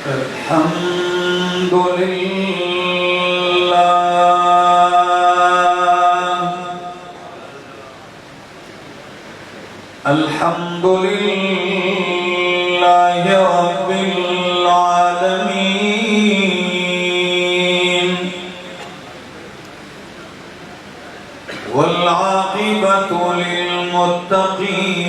الحمد لله الحمد لله رب العالمين والعاقبة للمتقين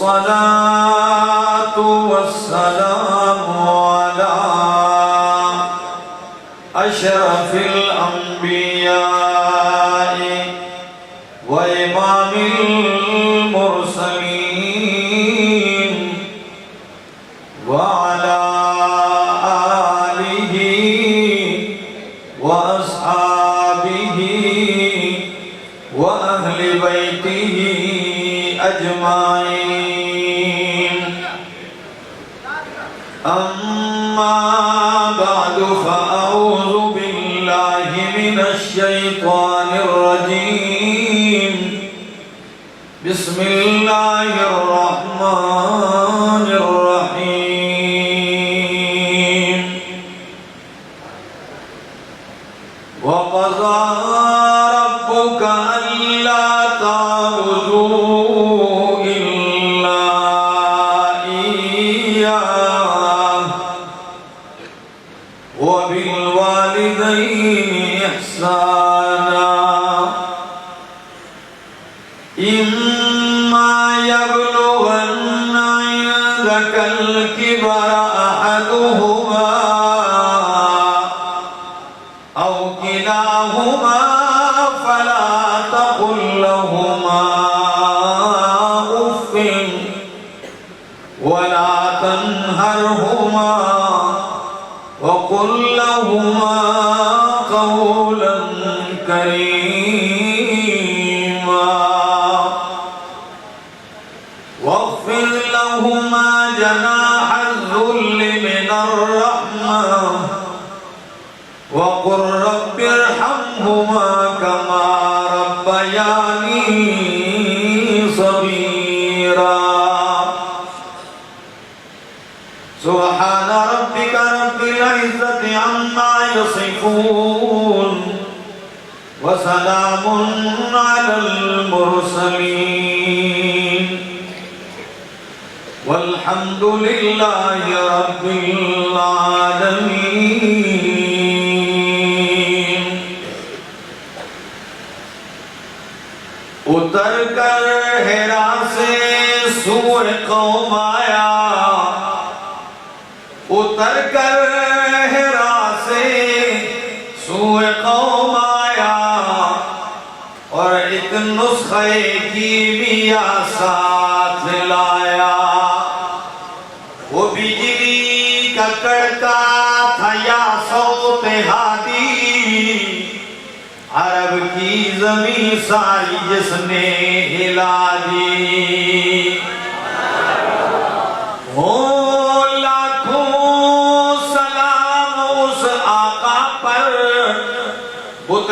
والصلاة والسلام على أشرف الأنبياء وإمام المرسلين وعلى آله وأصحابه وأهل بيته أجمعين أما بعد فأعوذ بالله من الشيطان الرجيم بسم الله الرحمن الرحيم وقضى ربك ألا تعبدوا إلا إياه وبالوالدين إحسانا إما يبلغن عندك الكبر أحدهما أو كلاهما فلا تقل لهما أف ولا تنهرهما وقل لهما قولا كريما واخفض لهما جناح الذل من الرحمة وقل رب ارحمهما كما ربياني صغيرا سبحان ربك رب العزة عما يصفون وسلام على المرسلين والحمد لله رب العالمين اتر کر حرا سے سوئے قوم آیا اتر کر حرا سے سوئے قوم آیا اور ایک نسخے کی بیا ساتھ لایا وہ بجلی کا کڑکا تھا یا صوت ہادی عرب کی زمین ساری جس نے ہلا دی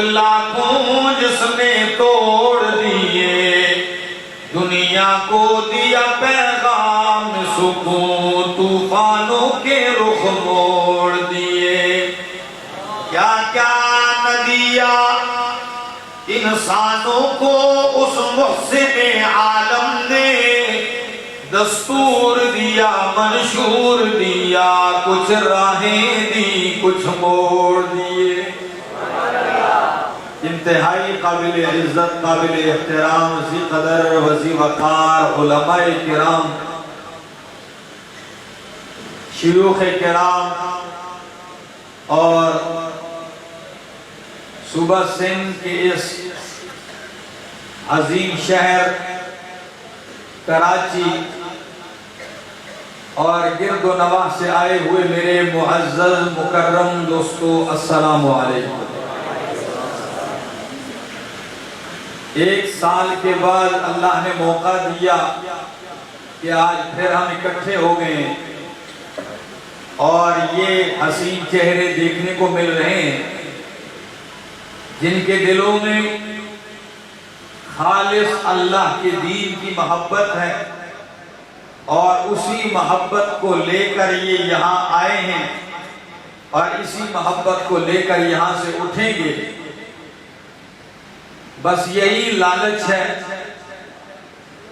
لاکھوں جس نے توڑ دیے دنیا کو دیا پیغام سکون طوفانوں کے رخ موڑ دیے کیا کیا نہ دیا انسانوں کو اس محسن عالم نے دستور دیا منشور دیا کچھ راہیں دی کچھ موڑ دیے انتہائی قابل عزت قابل احترام ذی قدر وذی وقار علماء کرام شیوخ کرام اور صوبہ سندھ کے اس عظیم شہر کراچی اور گرد و نواح سے آئے ہوئے میرے معزز مکرم دوستو السلام علیکم ایک سال کے بعد اللہ نے موقع دیا کہ آج پھر ہم اکٹھے ہو گئے اور یہ حسین چہرے دیکھنے کو مل رہے ہیں جن کے دلوں میں خالص اللہ کے دین کی محبت ہے اور اسی محبت کو لے کر یہ یہاں آئے ہیں اور اسی محبت کو لے کر یہاں سے اٹھیں گے۔ بس یہی لالچ ہے،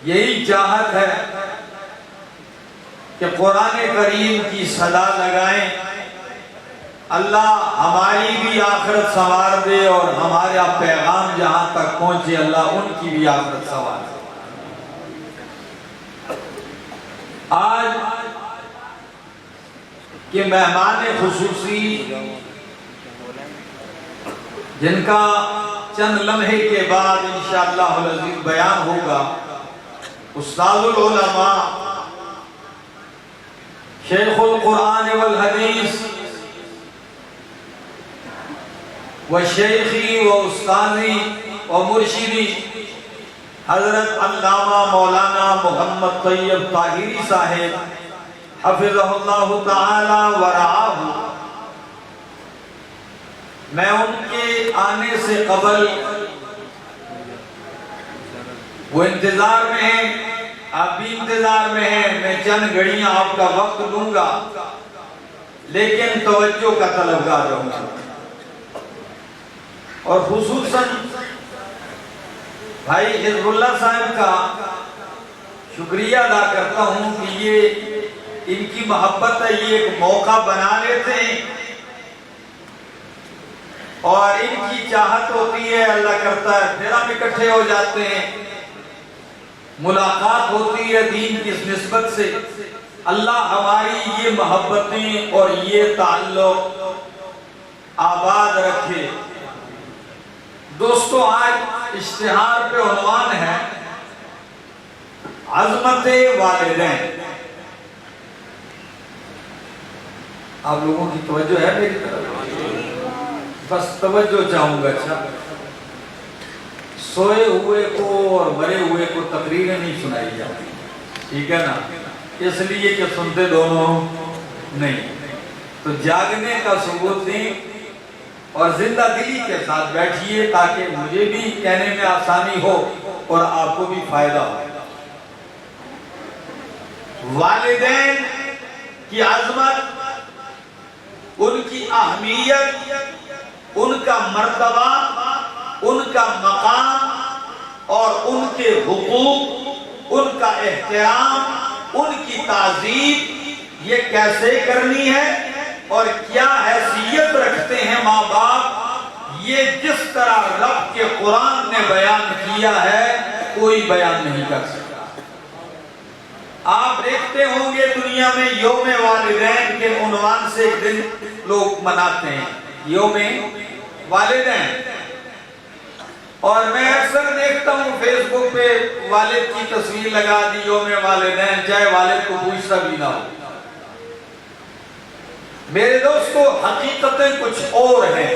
یہی چاہت ہے کہ قرآن کریم کی صدا لگائیں، اللہ ہماری بھی آخرت سنوار دے اور ہمارا پیغام جہاں تک پہنچے اللہ ان کی بھی آخرت سنوار دے۔ آج کے مہمان خصوصی جن کا چند لمحے کے بعد انشاءاللہ العزیز بیان ہوگا، استاد العلماء شیخ القرآن والحدیث و شیخی و استاذی و مرشدی حضرت علامہ مولانا محمد طیب طاہری صاحب حفظہ اللہ تعالی ورعاہ، میں ان کے آنے سے قبل وہ انتظار میں ہیں، آپ بھی انتظار میں ہیں، میں چند گھڑیاں آپ کا وقت لوں گا لیکن توجہ کا طلبگار رہوں گا، اور خصوصاً بھائی حزب اللہ صاحب کا شکریہ ادا کرتا ہوں کہ یہ ان کی محبت ہے، یہ ایک موقع بنا لیتے ہیں اور ان کی چاہت ہوتی ہے، اللہ کرتا ہے پھر ہم اکٹھے ہو جاتے ہیں، ملاقات ہوتی ہے دین کی اس نسبت سے۔ اللہ ہماری یہ محبتیں اور یہ تعلق آباد رکھے۔ دوستو، آج اشتہار پہ عنوان ہے عظمت والدین۔ آپ لوگوں کی توجہ ہے میری طرف؟ بس توجہ چاہوں گا۔ اچھا، سوئے ہوئے کو اور مرے ہوئے کو تقریریں نہیں سنائی جاتی، ٹھیک ہے نا، اس لیے کہ سنتے دونوں نہیں، تو جاگنے کا ثبوت دیں اور زندہ دلی کے ساتھ بیٹھیے تاکہ مجھے بھی کہنے میں آسانی ہو اور آپ کو بھی فائدہ ہو۔ والدین کی عظمت، ان کی اہمیت، ان کا مرتبہ، ان کا مقام اور ان کے حقوق، ان کا احترام، ان کی تعظیم یہ کیسے کرنی ہے اور کیا حیثیت رکھتے ہیں ماں باپ، یہ جس طرح رب کے قرآن نے بیان کیا ہے کوئی بیان نہیں کر سکتا۔ آپ دیکھتے ہوں گے دنیا میں یوم والدین کے عنوان سے ایک دن لوگ مناتے ہیں، یوم والدین، اور میں اکثر دیکھتا ہوں فیس بک پہ والد کی تصویر لگا دی یوم والدین، چاہے والد کو پوچھتا بھی نہ ہو۔ میرے دوستو، حقیقتیں کچھ اور ہیں،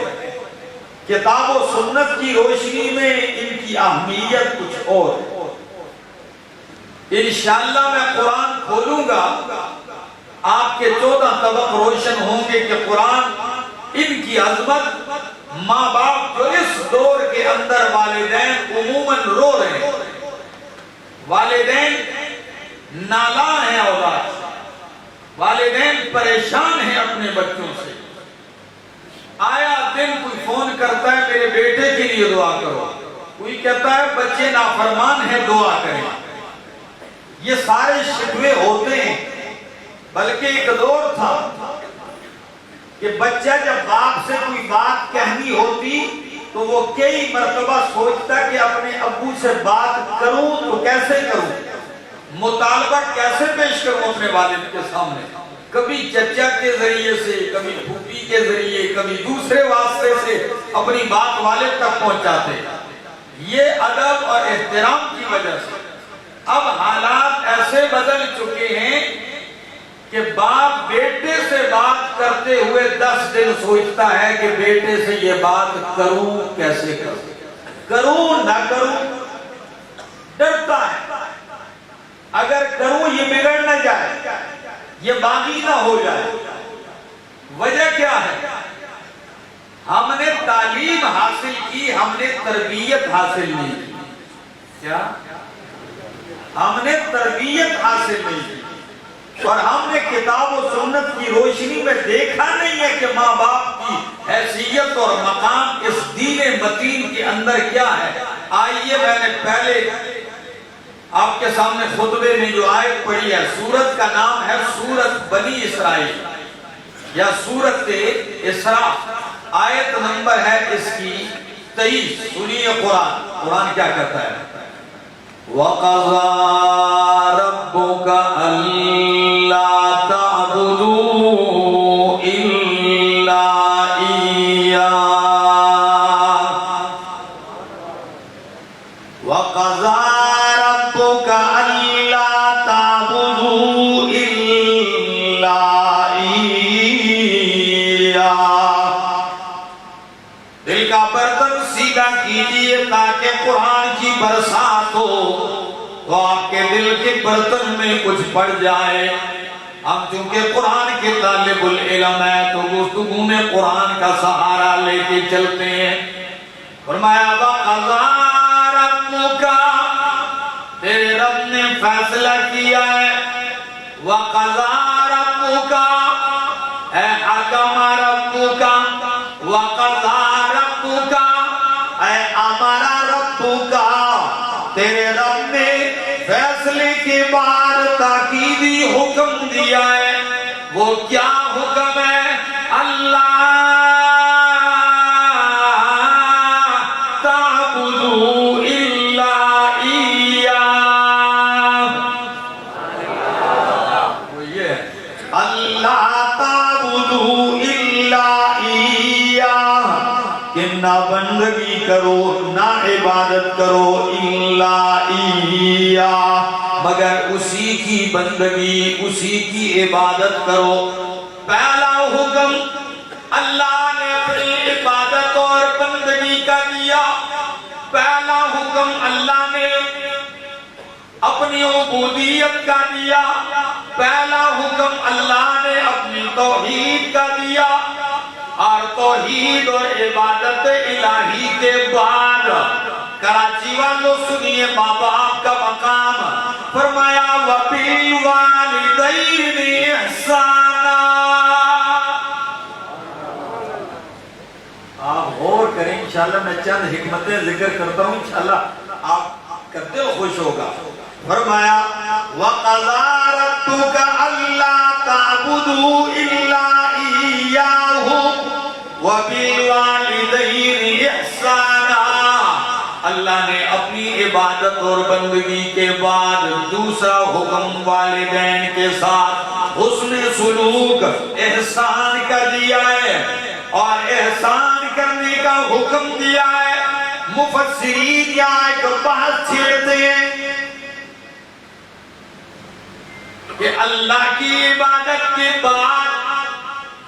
کتاب و سنت کی روشنی میں ان کی اہمیت کچھ اور۔ انشاءاللہ میں قرآن کھولوں گا، آپ کے 14 طبق روشن ہوں گے کہ قرآن ان کی عظمت، ماں باپ جو اس دور کے اندر والدین عموماً رو رہے ہیں، والدین نالاں ہیں اولاد سے، والدین پریشان ہیں اپنے بچوں سے۔ آیا دن کوئی فون کرتا ہے میرے بیٹے کے لیے دعا کرو، کوئی کہتا ہے بچے نافرمان ہیں دعا کریں۔ یہ سارے شکوے ہوتے ہیں، بلکہ ایک دور تھا کہ بچہ جب باپ سے کوئی بات کہنی ہوتی تو وہ کئی مرتبہ سوچتا کہ اپنے ابو سے بات کروں تو کیسے کروں، مطالبہ کیسے پیش کروں اپنے والد کے سامنے، کبھی چچا کے ذریعے سے، کبھی پھوپھی کے ذریعے، کبھی دوسرے واسطے سے اپنی بات والد تک پہنچاتے۔ یہ ادب اور احترام کی وجہ سے اب حالات ایسے بدل چکے ہیں کہ باپ بیٹے سے بات کرتے ہوئے 10 دن سوچتا ہے کہ بیٹے سے یہ بات کروں کیسے کروں نہ کروں، ڈرتا ہے اگر کروں یہ بگڑ نہ جائے، یہ باغی نہ ہو جائے۔ وجہ کیا ہے؟ ہم نے تعلیم حاصل کی، ہم نے تربیت حاصل نہیں کی۔ کیا ہم نے تربیت حاصل نہیں کی اور ہم نے کتاب و سنت کی روشنی میں دیکھا نہیں ہے کہ ماں باپ کی حیثیت اور مقام اس دین متین کے اندر کیا ہے۔ آئیے میں نے پہلے آپ کے سامنے خطبے میں جو آیت پڑھی ہے، سورت کا نام ہے سورت بنی اسرائیل یا سورت اسراء، آیت نمبر ہے اس کی 23۔ سنیے قرآن کیا کہتا ہے۔ وَقَضَى رَبُّكَ أَلَّا تَعْبُدُوا إِلَّا إِيَّاهُ وَقَضَى رَبُّكَ أَلَّا تَعْبُدُوا إِلَّا إِيَّاهُ۔ دل کا برتن سیدھا کیجئے تاکہ قرآن کی برسات ہو تو آپ کے دل کے برتن میں کچھ پڑ جائے۔ ہم چونکہ قرآن کے طالب العلم ہیں تو گفتگو میں قرآن کا سہارا لے کے چلتے ہیں۔ فرمایا وَقَضَى رَبُّكَ، تیرے رب نے فیصلہ کیا ہے۔ وَقَضَى رَبُّكَ، اے حکم ربُّكَ، وَقَضَى رَبُّكَ، اے امر ربُّكَ، تیرے رب نے فیصلے کے بعد تاکیدی حکم دیا ہے۔ وہ کیا حکم ہے؟ اللہ تعبدوا الا ایاہ، وہ یہ ہے اللہ تعبدوا الا ایاہ، کہ نہ بندگی کرو نہ عبادت کرو الا ایاہ، مگر اسی کی بندگی اسی کی عبادت کرو۔ پہلا حکم اللہ نے اپنی عبادت اور بندگی کا دیا۔ پہلا حکم اللہ نے اپنی عبودیت کا دیا۔ پہلا حکم اللہ نے اپنی توحید کا دیا۔ اور توحید اور عبادت الہی کے بعد کراچی والوں سنیے ماں باپ کا مقام۔ فرمایا وَبِالْوَالِدَيْنِ إِحْسَانًا۔ آپ غور کریں، انشاءاللہ میں چند حکمتیں ذکر کرتا ہوں، انشاءاللہ آپ کرتے ہو خوش ہوگا۔ فرمایا وَقَضَى رَبُّكَ أَلَّا تَعْبُدُوا إِلَّا إِيَّاهُ وَبِالْوَالِدَيْنِ إِحْسَانًا۔ اللہ نے اپنی عبادت اور بندگی کے بعد دوسرا حکم والدین کے ساتھ حسن سلوک احسان کا دیا ہے، اور احسان کرنے کا حکم دیا ہے۔ مفسرین یہاں ایک بات چھیڑتے ہیں کہ اللہ کی عبادت کے بعد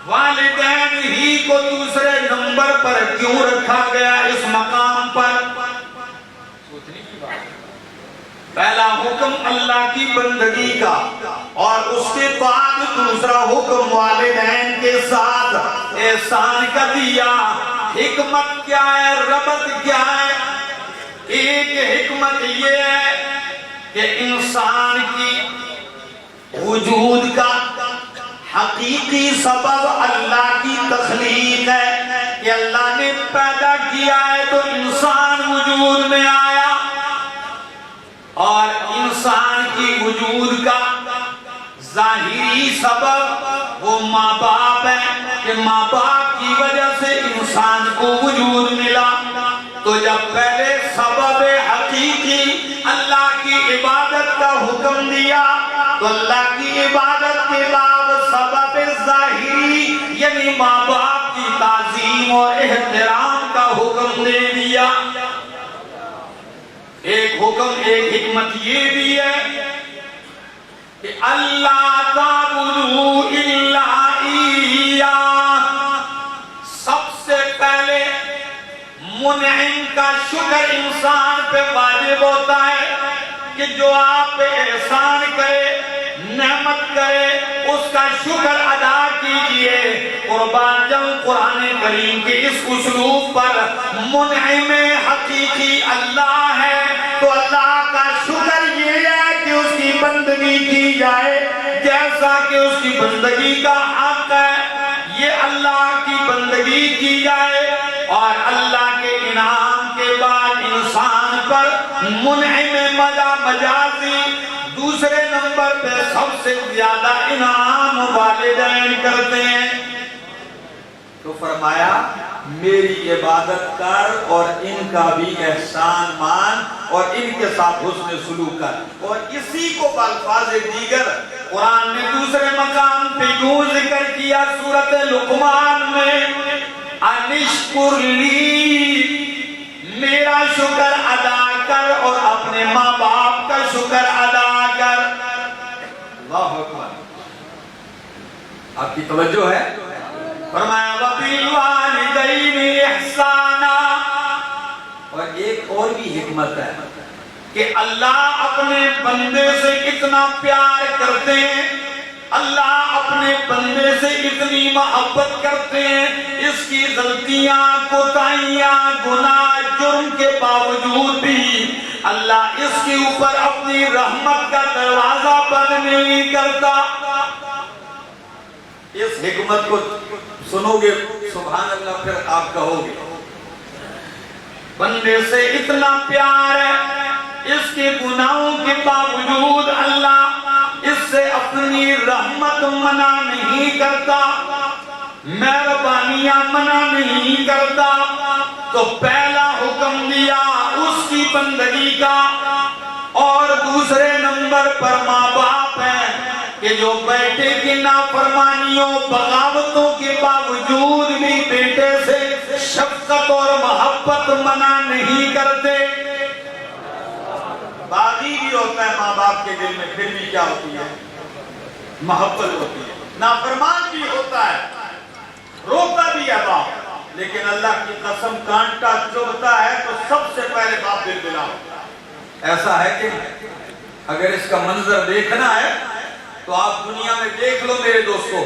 والدین ہی کو دوسرے نمبر پر کیوں رکھا گیا اس مقام پر؟ سوچنے کی بات ہے۔ پہلا حکم اللہ کی بندگی کا، اور اس کے بعد دوسرا حکم والدین کے ساتھ احسان کا دیا۔ حکمت کیا ہے؟ ربط کیا ہے؟ ایک حکمت یہ ہے کہ انسان کی وجود کا حقیقی سبب اللہ کی تخلیق ہے کہ اللہ نے پیدا کیا ہے تو انسان وجود میں آیا، اور انسان کی وجود کا ظاہری سبب وہ ماں باپ ہے کہ ماں باپ کی وجہ سے انسان کو وجود ملا۔ تو جب پہلے سبب حقیقی اللہ کی عبادت کا حکم دیا تو اللہ کی عبادت کے بعد سبب ظاہری یعنی ماں باپ کی تعظیم اور احترام کا حکم دے دیا۔ ایک حکم، ایک حکمت یہ بھی ہے کہ اللہ تعبدوا الا ایاہ، سب سے پہلے منعم کا شکر انسان پہ واجب ہوتا ہے کہ جو آپ پہ احسان کرے، نعمت کرے، اس کا شکر ادا کیجئے۔ قربان جاؤں قرآن کریم کے اس اسلوب پر منعم حقیقی اللہ ہے، تو اللہ کا شکر یہ ہے کہ اس کی بندگی کی جائے جیسا کہ اس کی بندگی کا حق ہے، یہ اللہ کی بندگی کی جائے، اور اللہ کے انعام کے بعد انسان پر منعم مجازی دوسرے نمبر پہ سب سے زیادہ انعام والدین کرتے ہیں۔ تو فرمایا میری عبادت کر اور ان کا بھی احسان مان اور ان کے ساتھ حسن سلوک کر، اور اسی کو بالفاظ دیگر قرآن نے دوسرے مقام پہ یوں ذکر کیا سورۃ لقمان میں، انشکر لی، میرا شکر ادا کر اور اپنے ماں باپ کا شکر ادا کر۔ اللہ اکبر، آپ کی توجہ ہے؟ فرمایا وَبِالْوَالِدَيْنِ اِحْسَانًا، اور ایک اور بھی حکمت ہے کہ اللہ اپنے بندے سے اتنا پیار کرتے ہیں، اللہ اپنے بندے سے اتنی محبت کرتے ہیں، اس کی غلطیاں کوتاہیاں گناہ جرم کے باوجود بھی اللہ اس کے اوپر اپنی رحمت کا دروازہ بند نہیں کرتا۔ اس حکمت کو سنو گے سبحان اللہ پھر آپ کہو گے بندے سے اتنا پیار ہے، اس کے گناہوں کے باوجود اللہ اس سے اپنی رحمت منع نہیں کرتا، مہربانیاں منع نہیں کرتا۔ تو پہلا حکم دیا اس کی بندگی کا، اور دوسرے نمبر پر ماں باپ ہیں کہ جو بیٹے کی نافرمانیوں بغاوتوں کے باوجود بھی بیٹے سے شفقت اور محبت منع نہیں کرتے۔ باغی بھی ہوتا ہے ماں باپ کے دل میں، پھر بھی کیا ہوتی ہے؟ محبت ہوتی ہے۔ نافرمان بھی ہوتا ہے، روتا بھی ہے باپ، لیکن اللہ کی قسم کانٹا چبھتا ہے تو سب سے پہلے باپ دل دلا ہوتا ہے۔ ایسا ہے کہ اگر اس کا منظر دیکھنا ہے تو آپ دنیا میں دیکھ لو میرے دوستو،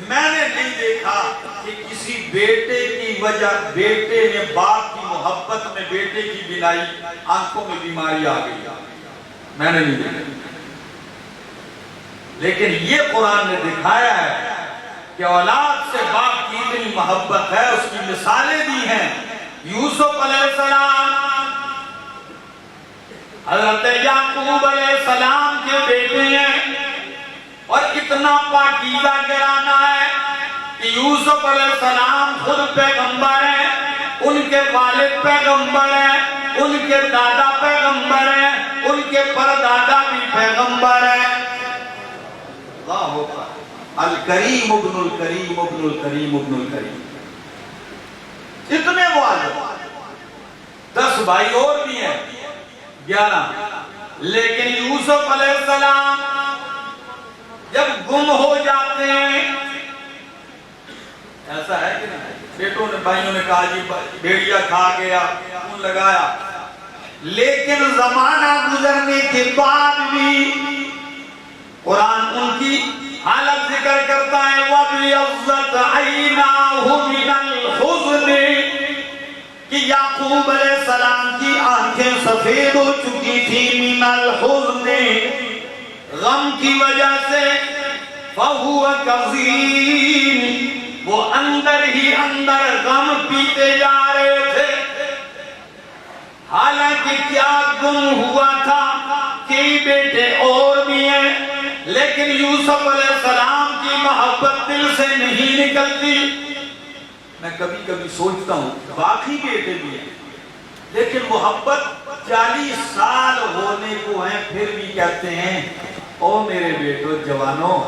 میں نے نہیں دیکھا کہ کسی بیٹے کی وجہ بیٹے نے باپ کی محبت میں بیٹے کی بینائی آنکھوں میں بیماری آ گئی، میں نے نہیں دیکھا۔ لیکن یہ قرآن نے دکھایا ہے کہ اولاد سے باپ کی اتنی محبت ہے، اس کی مثالیں دی ہیں۔ یوسف علیہ السلام حضرت یعقوب علیہ السلام کے بیٹے ہیں، اور اتنا پاکیزہ گھرانہ ہے کہ یوسف علیہ السلام خود پیغمبر ہیں، ان کے والد پیغمبر ہیں، ان کے دادا پیغمبر ہیں، ان کے پردادا بھی پیغمبر ہیں۔ اللہ اکبر، الکریم ابن الکریم ابن الکریم ابن الکریم، اتنے والد، 10 بھائی اور بھی ہیں، 11، لیکن یوسف علیہ السلام جب گم ہو جاتے ہیں، ایسا ہے کہ نہیں؟ بیٹوں نے بھائیوں نے کہا جی بھیڑیا کھا گیا، خون لگایا، لیکن زمانہ گزرنے کے بعد بھی قرآن ان کی حالت ذکر کرتا ہے وَبْيَضَّتْ عَيْنَاهُ مِنَ الْحُزْنِ، کہ یعقوب علیہ السلام کی آنکھیں سفید ہو چکی تھی، مِنَ الْحُزْنِ، غم کی وجہ سے، فَهُوَ كَظِيمٌ، وہ اندر ہی اندر غم پیتے جا رہے تھے۔ حالانکہ کیا گم ہوا تھا، کئی بیٹے اور بھی ہیں، لیکن یوسف علیہ السلام کی محبت دل سے نہیں نکلتی۔ میں کبھی کبھی سوچتا ہوں باقی بیٹے بھی ہیں، لیکن محبت 40 سال ہونے کو ہیں، پھر بھی کہتے ہیں او میرے بیٹو جوانوں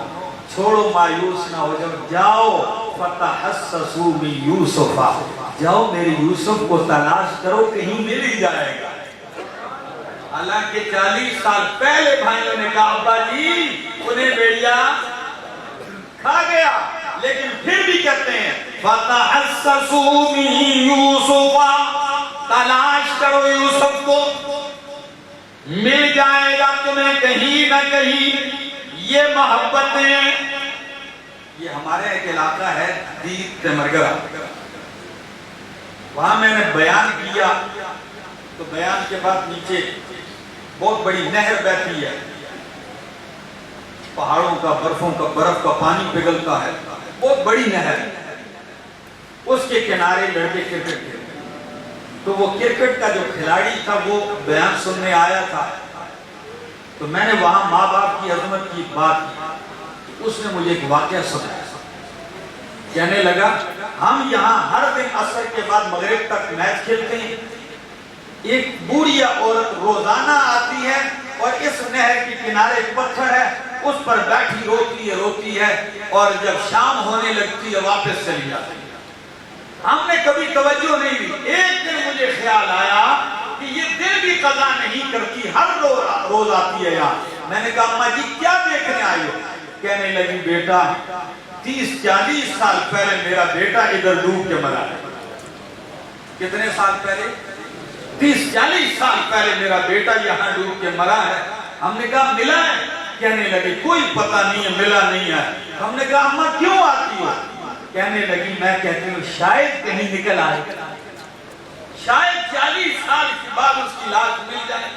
چھوڑو مایوس نہ ہو جاؤ، فتحسسوا من یوسف، جاؤ میرے یوسف کو تلاش کرو، کہیں مل ہی جائے گا۔ حالانکہ 40 سال پہلے بھائیوں نے کہا ابا جی انہیں بیڑیا کھا گیا، لیکن پھر بھی کہتے ہیں فتحسسوا من یوسف، تلاش کرو یوسف کو، مل جائے گا تمہیں کہیں نہ کہیں۔ یہ محبتیں، یہ ہمارے ایک علاقہ ہے دید تمرگرہ، وہاں میں نے بیان کیا تو بیان کے بعد نیچے بہت بڑی نہر بہتی ہے، پہاڑوں کا برف کا پانی پگھلتا ہے، بہت بڑی نہر، اس کے کنارے لڑکے کرکٹ کھیلتے، تو وہ کرکٹ کا جو کھلاڑی تھا وہ بیان سننے آیا تھا، تو میں نے وہاں ماں باپ کی عظمت کی بات کی، اس نے مجھے ایک واقعہ سنایا، کہنے لگا ہم یہاں ہر دن عصر کے بعد مغرب تک میچ کھیلتے ہیں، ایک بوڑھیا عورت روزانہ آتی ہے اور اس نہر کے کنارے ایک پتھر ہے، اس پر بیٹھی روتی ہے اور جب شام ہونے لگتی ہے واپس چلی جاتی ہے۔ ہم نے کبھی توجہ نہیں دی، ایک دن مجھے خیال آیا کہ یہ دن بھی قضا نہیں کرتی، ہر روز آتی ہے یہاں۔ میں نے کہا اماں جی کیا دیکھنے آئی ہو؟ کہنے لگی بیٹا 30-40 سال پہلے میرا بیٹا ادھر ڈوب کے مرا ہے۔ کتنے سال پہلے؟ 30-40 سال پہلے میرا بیٹا یہاں ڈوب کے مرا ہے۔ ہم نے کہا ملا ہے؟ کہنے لگی کوئی پتہ نہیں ہے، ملا نہیں ہے۔ ہم نے کہا اماں کیوں آتی ہو؟ کہنے لگی میں کہتی ہوں شاید کہیں نکل آئے، شاید 40 سال کے بعد اس کی لاش مل جائے۔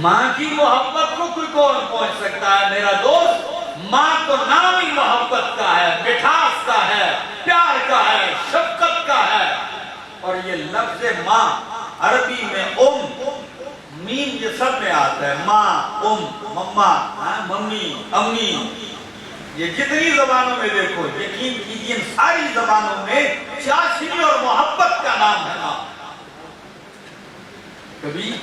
ماں کی محبت کو کوئی کون پہنچ سکتا ہے میرا دوست؟ ماں تو نام ہی محبت کا ہے، مٹھاس کا ہے، پیار کا ہے، شفقت کا ہے۔ اور یہ لفظ ماں عربی میں میم یہ سب میں آتا ہے، ماں، مما، ممی، امی، یہ جتنی زبانوں میں دیکھو، یقین کیجئے ساری زبانوں میں چاشنی اور محبت کا نام ہے ماں۔ کبھی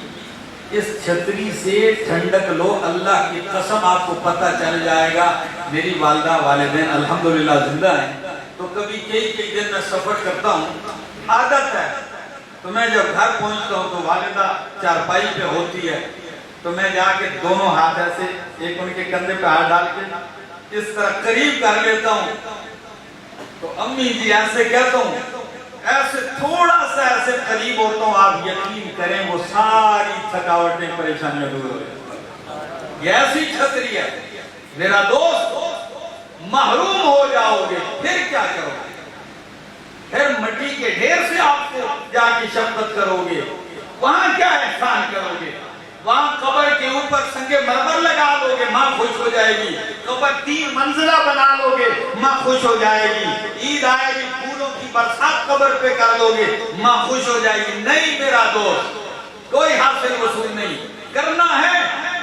اس چھتری سے ٹھنڈک لو، اللہ کی قسم آپ کو پتہ چل جائے گا۔ میری والدہ والدین الحمدللہ زندہ ہیں، تو کبھی کئی دن میں سفر کرتا ہوں، عادت ہے، تو میں جب گھر پہنچتا ہوں تو والدہ چارپائی پہ ہوتی ہے، تو میں جا کے دونوں ہاتھ ایسے ایک ان کے کندھے پہ ہاتھ ڈال کے اس طرح قریب کر لیتا ہوں، تو امی جی ایسے کہتا ہوں، ایسے تھوڑا سا ایسے قریب ہوتا ہوں، آپ یقین کریں وہ ساری تھکاوٹیں پریشانیاں دور ہو جائیں۔ یہ ایسی چھتری ہے میرا دوست، محروم ہو جاؤ گے پھر کیا کرو گے؟ پھر مٹی کے ڈھیر سے آپ کو جا کے شفقت کرو گے، وہاں کیا احسان کرو گے؟ وہاں قبر کے اوپر سنگ مرمر لگا لو گے، ماں خوش ہو جائے گی۔ قبر 3 منزلہ بنا لو گے، ماں خوش ہو جائے گی۔ عید آئے گی، پھولوں کی برسات قبر پہ کر لو گے، ماں خوش ہو جائے گی۔ نہیں میرا دوست، کوئی حاصل وصول نہیں، کرنا ہے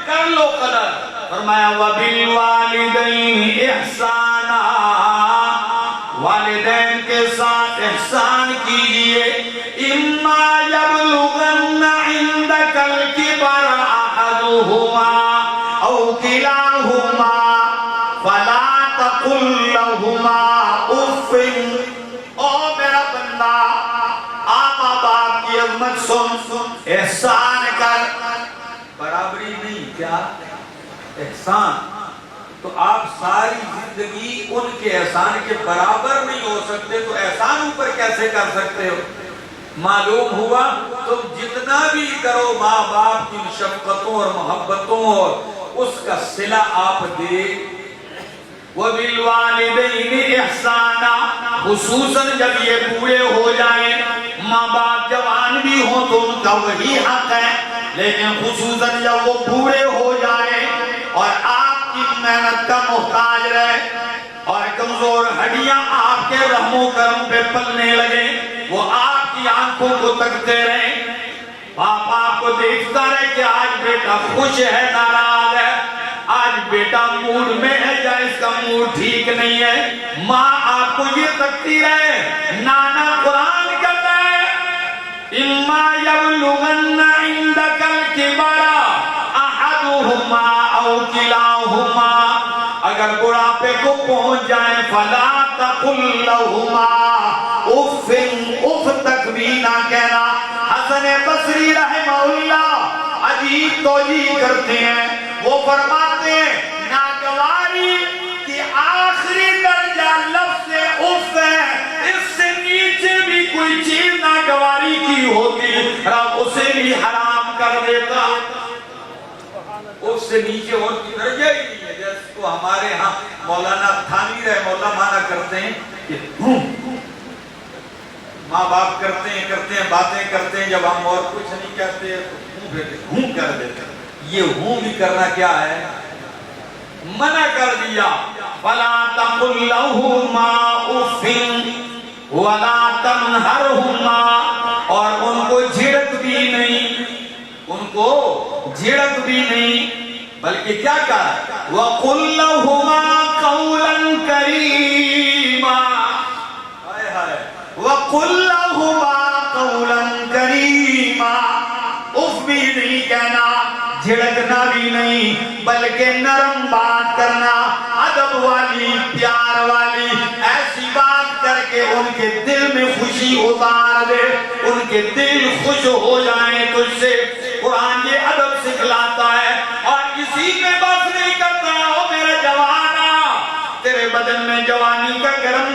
کر لو قدر۔ فرمایا وَبِالْوَالِدَيْنِ احسانا، والدین کے ساتھ احسان کیجئے۔ اِمَّا يَبْلُغَنَّ عِنْدَكَ الْكِبَرَ أَحَدُهُمَا أَوْ كِلَاهُمَا فَلَا تَقُلْ لَهُمَا أُفٍّ۔ او میرا بندہ، آپ باپ کی عظمت سن، احسان کر، برابری نہیں، کیا احسان؟ تو آپ ساری زندگی ان کے احسان کے برابر نہیں ہو سکتے، تو احسان اوپر کیسے کر سکتے ہو؟ معلوم ہوا تم جتنا بھی کرو ماں باپ کی شفقتوں اور محبتوں اور اس کا صلہ آپ دے۔ وَبِالْوَالِدَيْنِ احسانا، خصوصاً جب یہ بوڑھے ہو جائیں، ماں باپ جوان بھی ہوں تو ان کا وہی حق ہے، لیکن خصوصاً جب وہ بوڑھے ہو جائیں اور آپ کی محنت کا محتاج رہے اور کمزور ہڈیاں آپ کے رحم و کرم پہ پلنے لگے، وہ آپ کی آنکھوں کو تکتے رہیں، باپ آپ کو دیکھتا رہے کہ آج بیٹا خوش ہے ناراض ہے، آج بیٹا موڈ میں ہے یا اس کا موڈ ٹھیک نہیں ہے۔ ماں آپ کو یہ تکتی رہے۔ نانا قرآن کہتا ہے اِمَّا يَبْلُغَنَّ عِنْدَكَ الْكِبَرَ أَحَدُهُمَا أَوْ كِلَاهُمَا، اگر بڑھاپے کو پہنچ جائیں فَلَا تَقُلْ لَهُمَا اُفٍّ، اف تک بھی نہ کہنا۔ حسن بصری رحمہ اللہ عجیب توجیہ کرتے ہیں، وہ فرماتے ہیں ناگواری کی آخری درجہ لفظ اف ہے، اس سے نیچے بھی کوئی چیز ناگواری کی ہوتی رب اسے بھی حرام کر دیتا۔ اس سے نیچے اور کی درجہ ہی نہیں ہے، جیسے کو ہمارے ہاں مولانا تھانوی رحمہ اللہ مانا کرتے ہیں کہ ماں باپ کرتے ہیں باتیں کرتے ہیں، جب ہم اور کچھ نہیں کہتے تو ہوں کر دیتے ہیں۔ یہ ہوں بھی کرنا کیا ہے؟ منع کر دیا۔ فَلَا تَقُلْ لَهُمَا أُفٍّ وَلَا تَنْهَرْهُمَا، اور ان کو جھڑک بھی نہیں، ان کو جھڑک بھی نہیں، بلکہ کیا کہا؟ وَقُلْ لَهُمَا قَوْلًا كَرِيمًا، وَقُلْ لَهُمَا قَوْلًا كَرِيمًا، اف بھی نہیں کہنا، جھڑکنا بھی نہیں، بلکہ نرم بات کرنا، ادب والی، پیار والی، ایسی بات کر کے ان کے دل میں خوشی اتار دے، ان کے دل خوش ہو جائیں تجھ سے۔ قرآن یہ ادب سکھلاتا ہے، اور کسی میں بس نہیں کرتا۔ او میرے جوانا، تیرے بدن میں جوانی کا گرم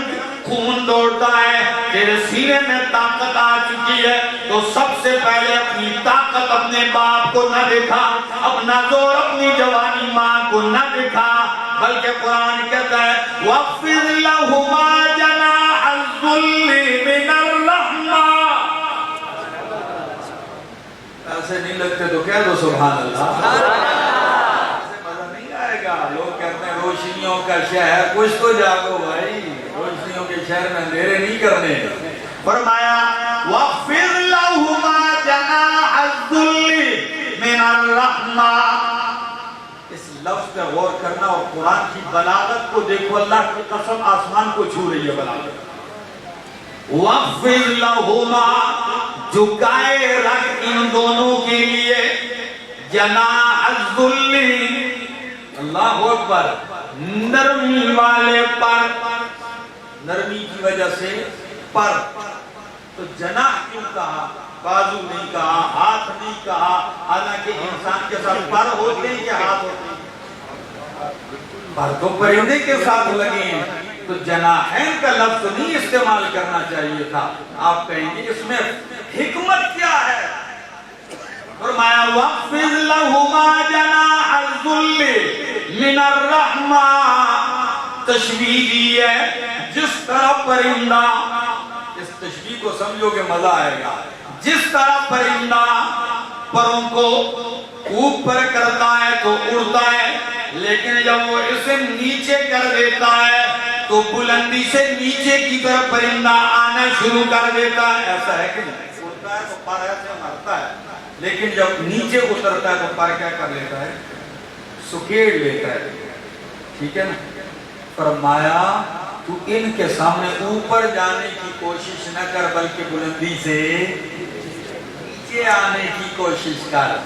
خون دوڑتا ہے، تیرے سینے میں طاقت آ چکی ہے، تو سب سے پہلے اپنی طاقت اپنے باپ کو نہ دکھا، اپنا زور اپنی جوانی ماں کو نہ دکھا، بلکہ قرآن کہتا ہے وَاخْفِضْ لَهُمَا جَنَاحَ الذُّلِّ مِنَ الرَّحْمَةِ۔ ایسے نہیں لگتے تو کہہ دو سبحان اللہ۔ ایسے مزہ نہیں آئے گا۔ لوگ کہتے ہیں روشنیوں کا شہر، کچھ تو جاگو بھائی، روشنیوں کے شہر میں اندھیرے نہیں کرنے۔ فرمایا وَاخْفِضْ لَهُمَا جَنَاحَ الذُّلِّ مِنَ الرَّحْمَةِ۔ اس لفظ پہ غور کرنا، اور قرآن کی بلاغت کو دیکھو، اللہ کی قسم آسمان کو چھو رہی ہے بلاغت۔ وَاخْفِضْ لَهُمَا، جھکائے رکھ ان دونوں کے لیے، جناح الذُّلِّ، اللہ اکبر، نرمی والے پر، نرمی کی وجہ سے پر، تو جناح کیوں کہا؟ بازو نہیں کہا، ہاتھ نہیں کہا، حالانکہ انسان کے ساتھ پر ہوتے ہیں یا ہاتھ ہوتے ہیں؟ پر تو پرندے کے ساتھ لگے ہیں، تو جناحین کا لفظ نہیں استعمال کرنا چاہیے تھا۔ آپ کہیں گے اس میں حکمت کیا ہے؟ فرمایا وَاخْفِضْ لَهُمَا جَنَاحَ الذُّلِّ مِنَ الرَّحْمَةِ، تشبیہ دی ہے، جس طرح پرندہ، اس تشبیہ کو سمجھو کہ مزہ آئے گا، جس طرح پرندہ پروں کو اوپر کرتا ہے تو اڑتا ہے، لیکن جب وہ اسے نیچے کر دیتا ہے تو بلندی سے نیچے کی طرف پرندہ آنا شروع کر دیتا ہے۔ ایسا ہے کہ نہیں؟ اڑتا ہے تو پر ایسے مرتا ہے، لیکن جب نیچے اترتا ہے تو پر کیا کر لیتا ہے؟ سکیڑ لیتا ہے، ٹھیک ہے نا؟ فرمایا تو ان کے سامنے اوپر جانے کی کوشش نہ کر، بلکہ بلندی سے نیچے آنے کی کوشش کر۔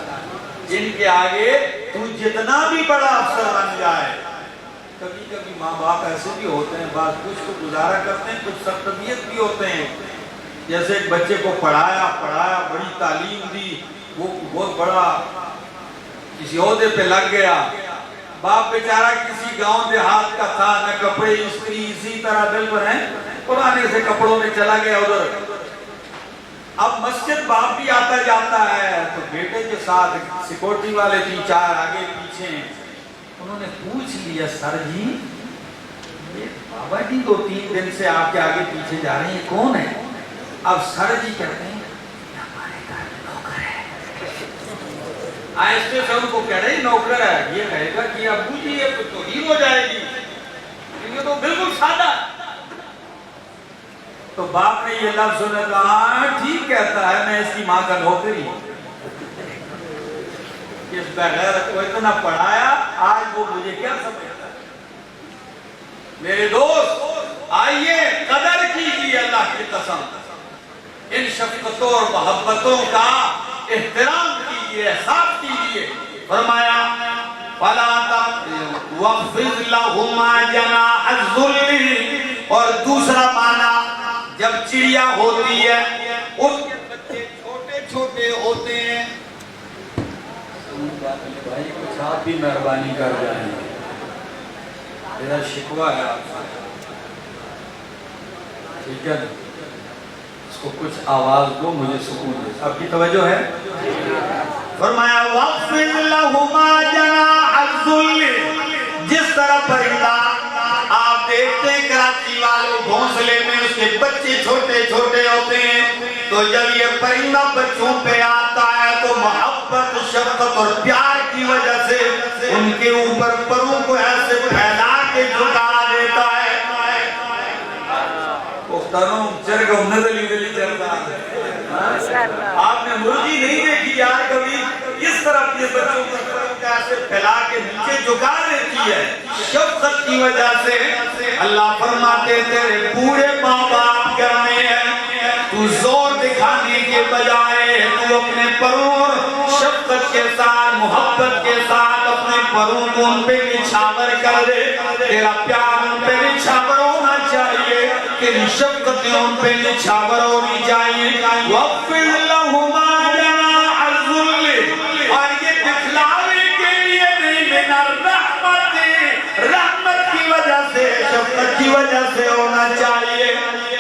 ان کے آگے تو جتنا بھی بڑا افسر بن جائے، کبھی کبھی ماں باپ ایسے بھی ہوتے ہیں، بعض کچھ کو گزارا کرتے ہیں، کچھ سخت طبیعت بھی ہوتے ہیں۔ جیسے ایک بچے کو پڑھایا بڑی تعلیم دی، وہ بہت بڑا کسی عہدے پہ لگ گیا، باپ بیچارہ کسی گاؤں دیہات کا تھا، نہ کپڑے استری، اسی طرح دل پر ہیں، پرانے سے کپڑوں میں چلا گیا ادھر۔ اب مسجد باپ بھی آتا جاتا ہے، تو بیٹے کے ساتھ سیکورٹی والے 3-4 آگے پیچھے ہیں، انہوں نے پوچھ لیا سر جی، یہ بابا جی 2-3 دن سے آپ کے آگے پیچھے جا رہے ہیں، کون ہے؟ اب سر جی کہتے ہیں ہمارے گھر میں نوکر ہے۔ آہستہ سے ان کو کہہ رہے نوکر ہے، یہ کہے گا کہ ابو جی یہ تو توہین ہو جائے گی، یہ تو بالکل سادہ۔ تو باپ نے یہ لفظ سنا، کہا ٹھیک کہتا ہے، میں اس کی ماں کا نوکر ہی ہوں۔ اس بغیر کو اتنا پڑھایا، آج وہ مجھے کیا سمجھتا ہے؟ میرے دوست آئیے قدر کیجیے اللہ کی قسم، ان شفقتوں اور محبتوں کا احترام کیجیے، احساس کیجیے۔ فرمایا وَاخْفِضْ لَهُمَا جَنَاحَ الذُّلِّ، اور دوسرا معنی جب چڑیا ہوتی ہے اس کے بچے چھوٹے چھوٹے ہوتے ہیں، بھائی کچھ آپ بھی مہربانی کر جائیں، میرا شکوہ ہے آپ سے، ٹھیک ہے نا؟ اس کو کچھ آواز دو، مجھے سکون دے۔ آپ کی توجہ ہے؟ فرمایا وَاخْفِضْ لَهُمَا جَنَاحَ الذُّلِّ، جس طرح پرندہ آپ دیکھتے ہیں کراچی والوں گھونسلے میں اس کے بچے چھوٹے چھوٹے ہوتے ہیں تو جب یہ پرندہ بچوں پہ آتا ہے تو محبت شفقت اور پیار کی وجہ سے ان کے اوپر پروں کو ایسے پھیلا کے جھکا دیتا ہے. مختاروں چرگوں نزلی دلی چرتا ہے. آپ نے مرغی نہیں دیکھی یار کبھی اس طرح یہ بچوں کو ایسے پھیلا کے نیچے جھکا دیتی ہے. شفقت کی وجہ سے اللہ فرماتے تیرے پورے ماں باپ گھر میں ہیں, تو زور دکھانے کے بجائے تو اپنے پروں اور شفقت کے ساتھ محبت کے ساتھ اپنے پروں کو ان پہ نچھاور کر دے. تیرا پیار ان پہ نچھاور ہونا چاہیے, تیری شفقتیں ان پہ نچھاور ہونی چاہیے. وَقْفِرْ لَهُمَا جَنَاحَ الذُّلِّ, اور یہ دکھلاوے کے لیے نہیں من الرحمت, رحمت کی وجہ سے شفقت کی وجہ سے ہونا چاہیے.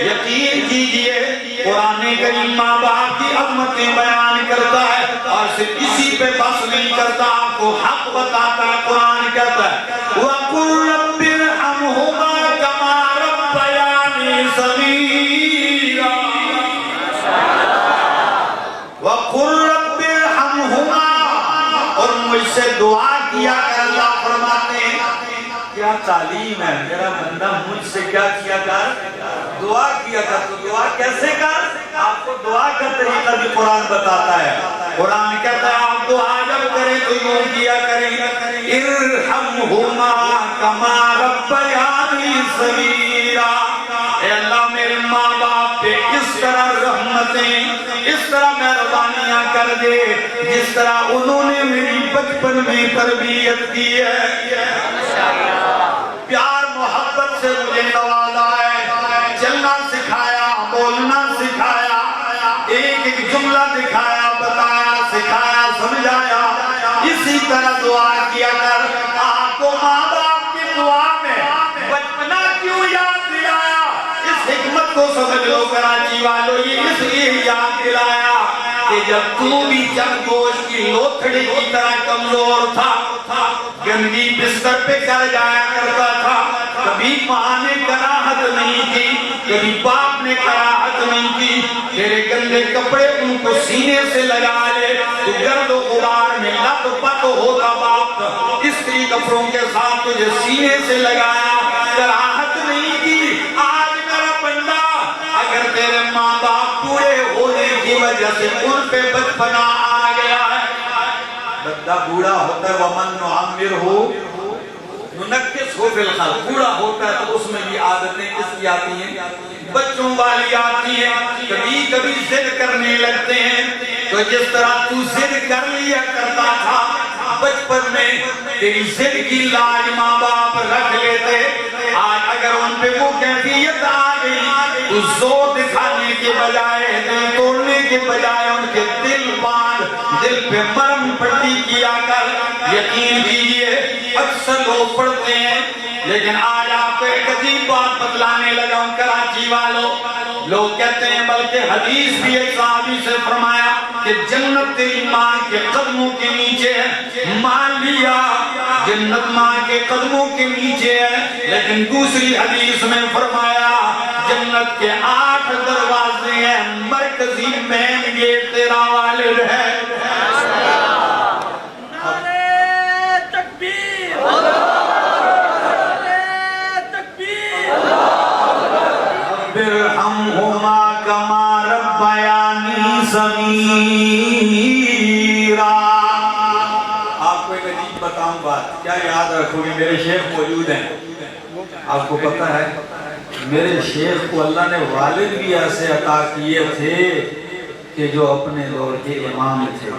یقین کیجئے قرآن کریم ماں باپ کی عظمتیں بیان کرتا ہے اور صرف اسی پہ بس نہیں کرتا, آپ کو حق بتاتا ہے. قرآن کہتا ہے وَقُلْ رَبِّ ارْحَمْهُمَا كَمَا رَبَّيَانِي صَغِيرًا, وَقُلْ رَبِّ ارْحَمْهُمَا, اور مجھ سے دعا کیا کر. اللہ فرماتے ہیں کیا تعلیم ہے میرا بندہ, مجھ سے کیا کیا کر, دعا کیا کر. تو دعا کیسے کر, آپ کو دعا کا طریقہ بھی قرآن بتاتا ہے. قرآن کہتا ہے آپ دعا جب کریں تو یوں کیا کریں ارحمہما کما ربیانی صغیرا, اے اللہ میرے ماں باپ پہ اس طرح رحمتیں, اس طرح مہربانیاں کر دے جس طرح انہوں نے میری بچپن میں تربیت کی ہے. پیار محبت سے مجھے نوازا ہے, چلنا سکھایا, بولنا سکھایا, ایک ایک جملہ دکھایا, بتایا, سکھایا, سمجھایا. اسی طرح دعا کیا کر. آپ کو ماں باپ کی دعا میں بچپنا کیوں یاد دلایا, اس حکمت کو سمجھ لو کراچی والو, یہ اس لیے یاد دلایا کہ جب تو بھی چند گوشت کی لوتھڑی کی طرح کمزور تھا, گندگی بستر پہ کر جایا کرتا تھا, کبھی ماں نے کراہت نہیں کی, کبھی باپ نے کراہت نہیں کی, تیرے گندے کپڑے ان کو سینے سے لگا لے, تو گرد و غبار میں لت پت ہوگا باپ, استری کپڑوں کے ساتھ تجھے سینے سے لگایا, کراہت نہیں کی. آج میرا بندہ اگر تیرے ماں باپ پورے ہونے کی وجہ سے ان پہ بچپنا آ گیا ہے, بندہ بوڑھا ہوتا ہے وَمَن نُعَمِّرْهُ نُنَكِّسْهُ فِي الْخَلْقِ, بوڑھا ہوتا ہے تو اس میں بھی عادتیں کس کی آتی ہیں, بچوں والی آتی ہیں. کبھی کبھی ضد کرنے لگتے ہیں, تو جس طرح تو ضد کر لیا کرتا تھا بچپن میں, تیری ضد کی لاج ماں باپ رکھ لیتے. آج اگر ان پہ وہ کیفیت آ گئی تو زور دکھانے کے بجائے, دل توڑنے کے بجائے ان کے دل باندھ, دل پہ مرم پٹی کیا کر. یقین کیجئے اکثر لوگ پڑھتے ہیں, لیکن آج آپ کو ایک عجیب بات بتلانے لگا ہوں کراچی والوں. لوگ کہتے ہیں بلکہ حدیث بھی ایک صحابی سے فرمایا کہ جنت تیری ماں کے قدموں کے نیچے ہے. مان لیا جنت ماں کے قدموں کے نیچے ہے, لیکن دوسری حدیث میں فرمایا جنت کے 8 دروازے ہیں, مرکزی مین گیٹ تیرا والد ہے. ارحمہما کما ربیانی صغیرا. آپ کو ایک عجیب بتاؤں بات, کیا یاد رکھو گے, میرے شیخ موجود ہیں, آپ کو پتہ ہے میرے شیخ کو اللہ نے والد بھی ایسے عطا کیے تھے کہ جو اپنے دور کے امام تھے.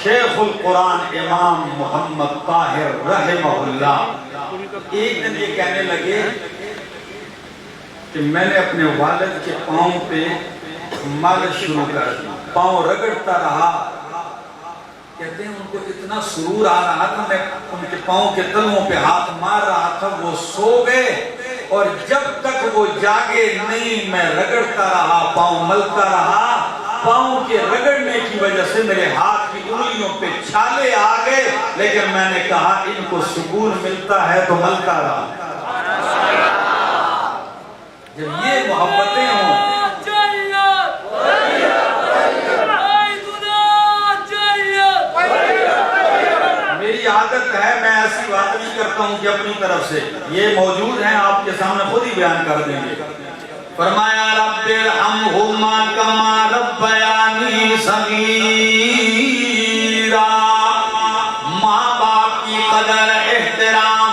شیخ القرآن امام محمد طاہر رحمہ اللہ ایک دن یہ کہنے لگے کہ میں نے اپنے والد کے پاؤں پہ مالش شروع کر دی, پاؤں رگڑتا رہا. کہتے ہیں ان کو اتنا سرور آ رہا تھا, میں ان کے پاؤں کے تلووں پہ ہاتھ مار رہا تھا, وہ سو گئے اور جب تک وہ جاگے نہیں میں رگڑتا رہا, پاؤں ملتا رہا. پاؤں کے رگڑنے کی وجہ سے میرے ہاتھ کی انگلیوں پہ چھالے آ گئے, لیکن میں نے کہا ان کو سکون ملتا ہے تو ملتا رہا. جب یہ محبتیں ہوں، میری عادت ہے، میں ایسی بات نہیں کرتا ہوں کہ اپنی طرف سے، یہ موجود ہیں آپ کے سامنے خود ہی بیان کر دیں گے۔ فرمایا رب ارحمہما کما ربیانی صغیرا، ماں باپ کی قدر احترام۔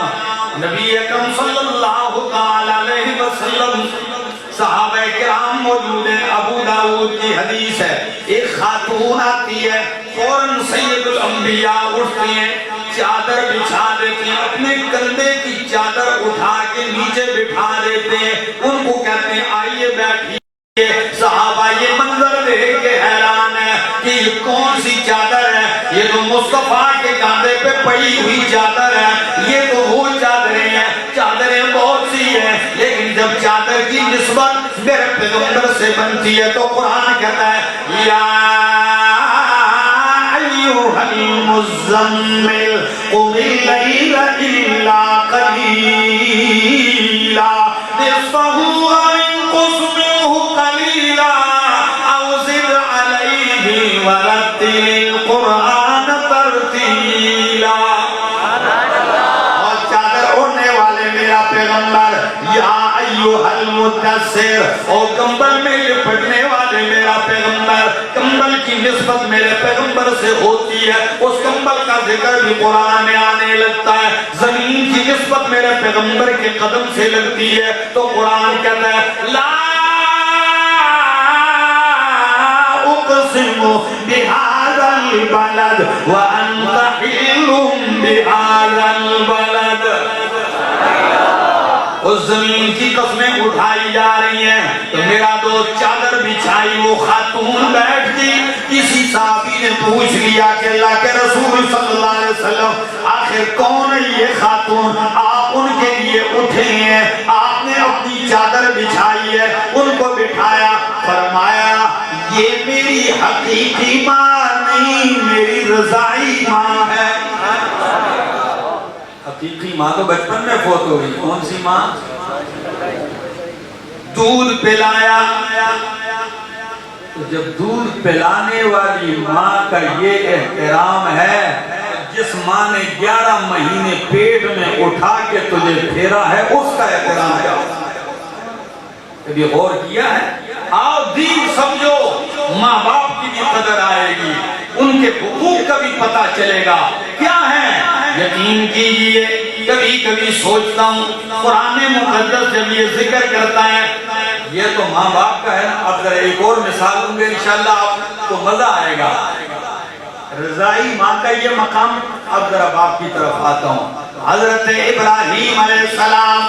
نبی اکرم صلی اللہ علیہ وسلم، صحابہ کرام موجود ہیں، ابو داؤد کی حدیث ہے، ایک خاتون آتی ہے، فوراً سید الانبیاء اٹھتے ہیں، چادر بچھا دیتے ہیں، اپنے کندھے کی چادر اٹھا کے نیچے بٹھا دیتے ہیں، ان کو کہتے ہیں آئیے بیٹھیے۔ صحابہ یہ منظر دیکھ کے حیران ہے کہ یہ کون سی چادر ہے، یہ تو مصطفیٰ کے کاندھے پہ پڑی ہوئی چادر ہے، یہ تو وہ چادریں ہیں، چادریں بہت سی ہیں، لیکن جب چادر کی نسبت میرے پیغمبر سے بنتی ہے تو قرآن کہتا ہے یا ایھا المزمل قم اللیل الا قلیلا نصفہ او انقص منہ قلیلا او زد علیہ ورتل القرآن ترتیلا۔ اور چادر اوڑھنے والے میرا پیغمبر، یا ایھا المدثر، او کمبل میں لپٹنے والے میرا پیغمبر، کمبل کی نسبت میرے پیغمبر سے ہوتی ہے، اس کمبل کا ذکر بھی قرآن میں آنے لگتا ہے، زمین کی نسبت میرے پیغمبر کے قدم سے لگتی ہے تو قرآن کہتا ہے لا اقسم بہذا البلد وانت حل بہذا البلد۔ اس زمین کی قسمیں اٹھائی جا رہی ہیں تو میرا دوست چادر بچھائی، وہ خاتون بیٹھ گئی، کسی صحابی نے پوچھ لیا کہ اللہ کے رسول صلی اللہ علیہ وسلم آخر کون ہے یہ خاتون، آپ ان کے لیے اٹھے ہیں، آپ نے اپنی چادر بچھائی ہے، ان کو بٹھایا، فرمایا یہ میری حقیقی ماں نہیں، میری رضائی ماں ہے۔ حقیقی ماں تو بچپن میں فوت ہو گئی، کون سی ماں؟ دودھ پلایا، تو جب دودھ پلانے والی ماں کا یہ احترام ہے، جس ماں نے 11 مہینے پیٹ میں اٹھا کے تجھے پھیرا ہے، اس کا احترام کیا ہوتا ہے؟ کبھی غور کیا ہے؟ آؤ دین سمجھو، ماں باپ کی بھی قدر آئے گی، ان کے حقوق کا بھی پتہ چلے گا کیا ہے۔ یقین کیجئے کبھی کبھی سوچتا ہوں قرآن مقدس جب یہ ذکر کرتا ہے، یہ تو ماں باپ کا ہے نا، اب ذرا ایک اور مثال دوں گے انشاءاللہ آپ کو مزہ آئے گا۔ رضائی ماں کا یہ مقام، اب ذرا باپ کی طرف آتا ہوں۔ حضرت ابراہیم علیہ السلام،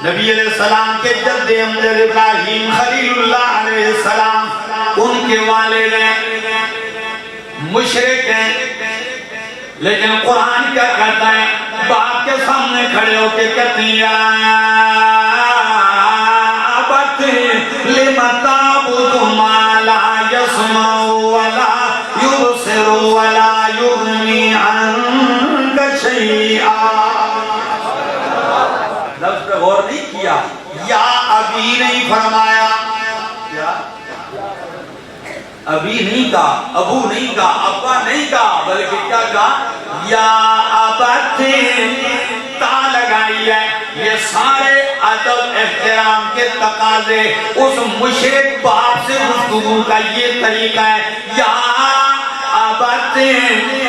نبی علیہ السلام کے جد امجد ابراہیم خلیل اللہ علیہ السلام، ان کے والد ہیں، مشرک ہیں، لیکن قرآن کیا کہتا ہے؟ باپ کے سامنے کھڑے ہو کے کہتے ہیں یا ابت لم تعبد ما لا يسمع ولا يبصر ولا يغني عنك شيئا۔ لفظ پہ غور نہیں کیا، یا ابھی نہیں فرمایا، کیا ابھی نہیں کہا، ابو نہیں کہا، ابا نہیں کہا، بلکہ کیا کہا؟ یا ابت، تا لگائی ہے۔ یہ سارے ادب احترام کے تقاضے اس مشرک باپ سے گفتگو کا یہ طریقہ ہے۔ یا ابت،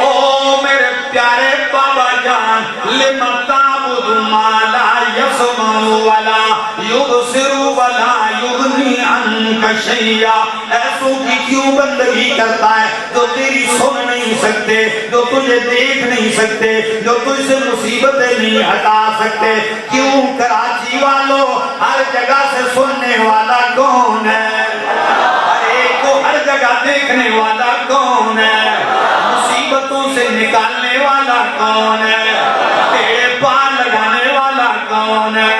او میرے پیارے بابا جان، لم تعبد ما لا يسمع ولا يبصر ولا يغني عنك شيئا۔ ایسوں کی کیوں بندگی کرتا ہے جو تیری سن نہیں سکتے، جو تجھے دیکھ نہیں سکتے، جو تجھ سے مصیبتیں نہیں ہٹا سکتے؟ کیوں کراچی والوں، ہر جگہ سے سننے والا کون ہے؟ ہر ایک کو ہر جگہ دیکھنے والا کون ہے؟ مصیبتوں سے نکالنے والا کون ہے؟ تیرے پار لگانے والا کون ہے؟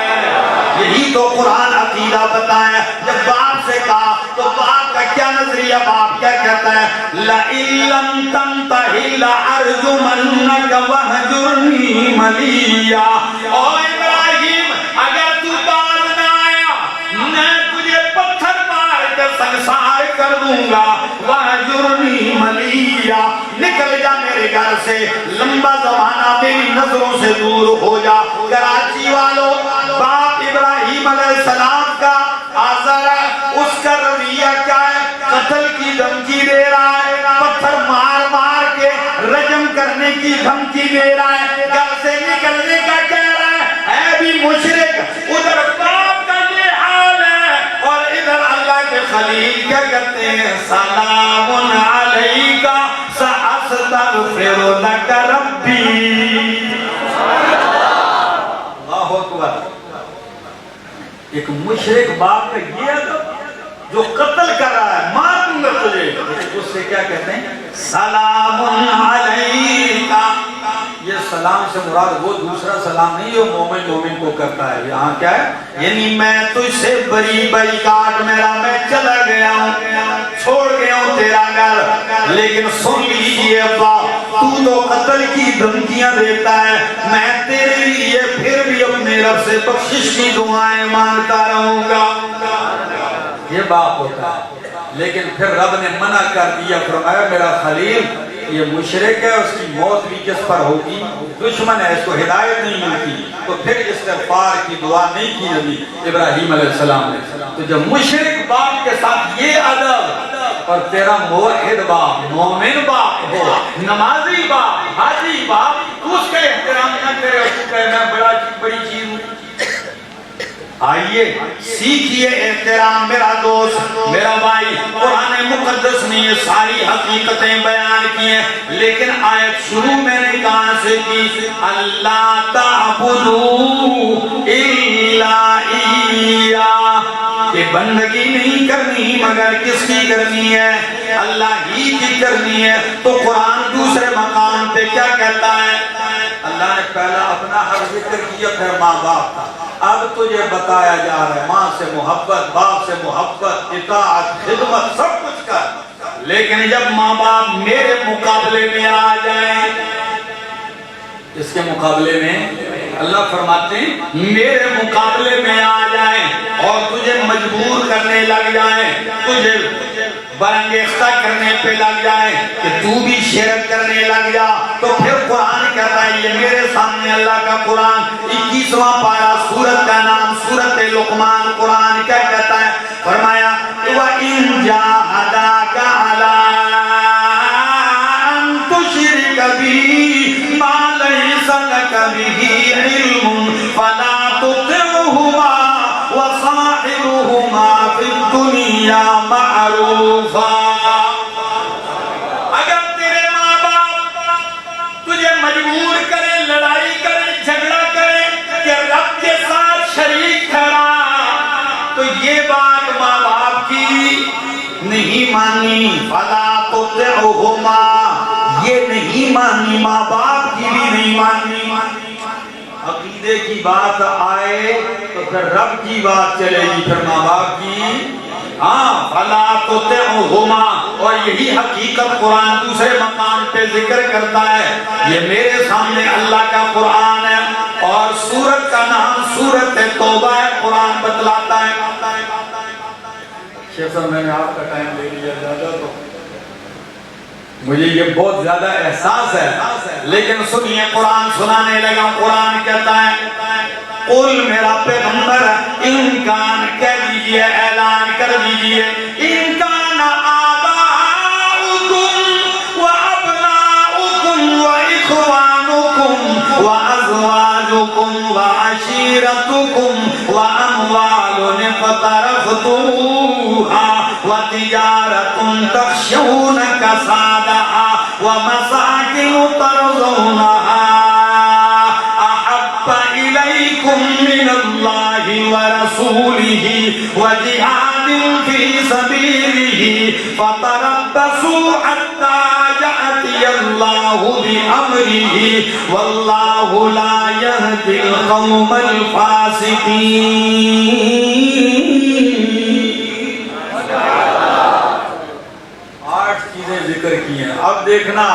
یہی تو قرآن عقیدہ بتایا۔ جب باپ سے کہا تو باپ کا کیا نظریہ، باپ کیا کہتا ہے؟ لَإِن لَمْ تَنْتَهِ لَأَرْجُمَنَّكَ وَاهْجُرْنِي مَلِيًّا۔ او ابراہیم، اگر تو باز نہ آیا سنسار کر دوں گا وَاحْجُرْنِي مَلِيًّا نکل جا میرے گھر سے لمبا زمانہ میری نظروں سے دور ہو جا کراچی والوں باپ ابراہیم علیہ السلام کا آزر ہے اس کا رویہ کیا ہے قتل کی دھمکی دے رہا ہے پتھر مار مار کے رجم کرنے کی دھمکی دے رہا ہے گھر سے نکلنے کا کہہ رہا ہے بھی مشرک ادھر باپ کا یہ حال ہے اور ادھر اللہ کے خلیل کیا کہتے ہیں سلام علیکہ سأستغفر لک ربی اللہ اکبر ایک مشرک باپ کا یہ ادب جو قتل کر رہا ہے مار دوں گا تجھے اس سے کیا کہتے ہیں سلام علیکہ یہ سلام سے مراد وہ دوسرا سلام نہیں جو مومن کو کرتا ہے یہاں کیا ہے یعنی میں تجھ سے بری کاٹ میرا میں چلا گیا ہوں چھوڑ گیا ہوں تیرا گھر لیکن سن لیجئے ابا تو تو قتل کی دھمکیاں دیتا ہے میں تیرے لیے پھر بھی اپنے رب سے بخشش کی دعائیں مانگتا رہوں گا یہ باپ ہوتا ہے لیکن پھر رب نے منع کر دیا فرمایا میرا خلیل یہ مشرک ہے اس کی موت بھی کس پر ہوگی دشمن ہے اس کو ہدایت نہیں ملتی تو پھر استغفار کی دعا نہیں کی نبی ابراہیم علیہ السلام نے تو جب مشرک باپ کے ساتھ یہ ادب اور تیرا موحد باپ مومن باپ ہو نمازی باپ حاجی باپ اس کا احترام نہ کرے اس کو کہنا بڑی چیز ہوں آئیے سیکھئے احترام میرا دوست میرا بھائی قرآن مقدس نے یہ ساری حقیقتیں بیان کی ہیں لیکن آیت شروع میں نے کہاں سے کی اللہ تعبدو الا ایہ کہ بندگی نہیں کرنی مگر کس کی کرنی ہے اللہ ہی کی کرنی ہے تو قرآن دوسرے مقام پہ کیا کہتا ہے اللہ نے پہلا اپنا حق ذکر کیا پھر ماں باپ کا اب تجھے بتایا جا رہا ہے ماں سے محبت باپ سے محبت اطاعت خدمت سب کچھ کر لیکن جب ماں باپ میرے مقابلے میں آ جائیں اس کے مقابلے میں اللہ فرماتے ہیں میرے مقابلے میں آ جائیں اور تجھے مجبور کرنے لگ جائیں تجھے برانگیختہ کرنے پہ لگ جائیں کہ تو بھی شرک کرنے لگ جا تو پھر قرآن کہتا ہے یہ میرے سامنے اللہ کا قرآن 21واں پارہ سورت کا نام سورت لقمان قرآن کیا کہتا ہے فرمایا وَإِن جَاهَدَاكَ عَلَىٰ أَن تُشْرِكَ بِي مَا لَيْسَ لَكَ بِهِ عِلْمٌ فَلَا تُطِعْهُمَا وَصَاحِبْهُمَا فِي الدُّنْيَا معروفا اگر تیرے ماں باپ تجھے مجبور کرے لڑائی کرے جھگڑا کرے کہ رب کے ساتھ شریک ٹھہرا تو یہ بات ماں باپ کی نہیں مانی فلا تطعهما یہ نہیں مانی ماں باپ کی بھی نہیں مانی عقیدے کی بات آئے تو پھر رب کی بات چلے گی پھر ماں باپ کی ہاں فلا تطعهما اور یہی حقیقت قرآن دوسرے مقام پہ ذکر کرتا ہے یہ میرے سامنے اللہ کا قرآن ہے اور سورت کا نام سورت توبہ ہے قرآن بتلاتا ہے شیخ صاحب میں نے آپ کا ٹائم لے لیا زیادہ تو مجھے یہ بہت زیادہ احساس ہے لیکن سنیے قرآن سنانے لگا قرآن کہتا ہے قل میرا پیغمبر انکان کہہ دیجئے اعلان کر دیجئے انکان آباؤکم و ابناؤکم و اخوانکم و ازواجکم و عشیرتکم و اموال اقترفتموها و تجارت تخشون کسادها و مساکن ترضونها من اللہ ورسولہ وجہاد فی سبیلہ فتربصوا حتی یأتی اللہ بأمرہ واللہ لا یہدی القوم الفاسقین آٹھ چیزیں ذکر کی ہیں اب دیکھنا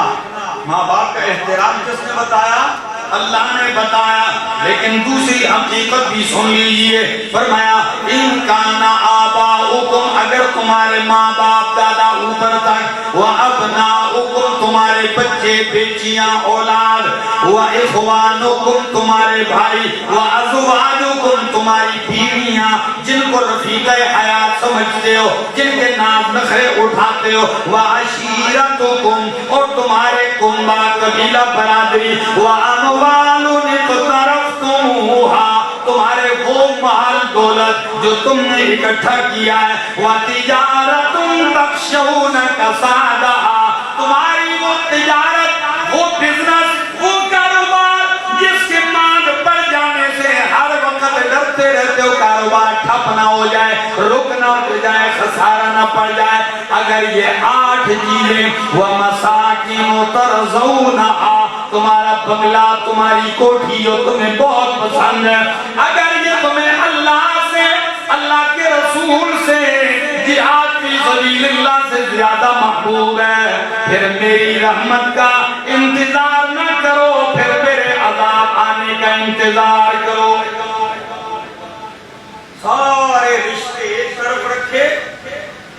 ماں باپ کا احترام کس نے بتایا اللہ نے بتایا لیکن دوسری حقیقت بھی سن لیجئے فرمایا ان کان آباؤکم آباؤکم اگر تمہارے ماں باپ دادا اوپر تک، وابناؤکم تمہارے بچے بیٹیاں اولاد، واخوانکم تمہارے بھائی، وازواجکم تمہاری بیویاں جن کو رفیق حیات سمجھتے ہو، جن کے ناز نخرے اٹھاتے ہو، وعشیرتکم اور تمہارے کنبہ قبیلہ برادری، واموال اقترفتموہا تمہارے وہ مال دولت جو تم نے اکٹھا کیا ہے، وتجارت تخشون کسادہا تمہاری وہ تجارت، وہ بزنس، وہ کاروبار جس کے مانگ پڑ جانے سے ہر وقت ڈرتے رہتے ہو کاروبار ٹھپ نہ ہو جائے، رک نہ ہو جائے، خسارہ نہ پڑ جائے۔ اگر یہ 8 چیزیں، وَمَسَاكِنُ تَرْضَوْنَهَا تمہارا بنگلہ، تمہاری کوٹھی جو تمہیں بہت پسند ہے، اگر یہ تمہیں اللہ سے، اللہ کے رسول سے، جہاد فی سبیل اللہ سے زیادہ محبوب ہے، پھر میری رحمت کا انتظار نہ کرو، پھر میرے عذاب آنے کا انتظار کرو۔ سارے رشتے ایک طرف رکھے،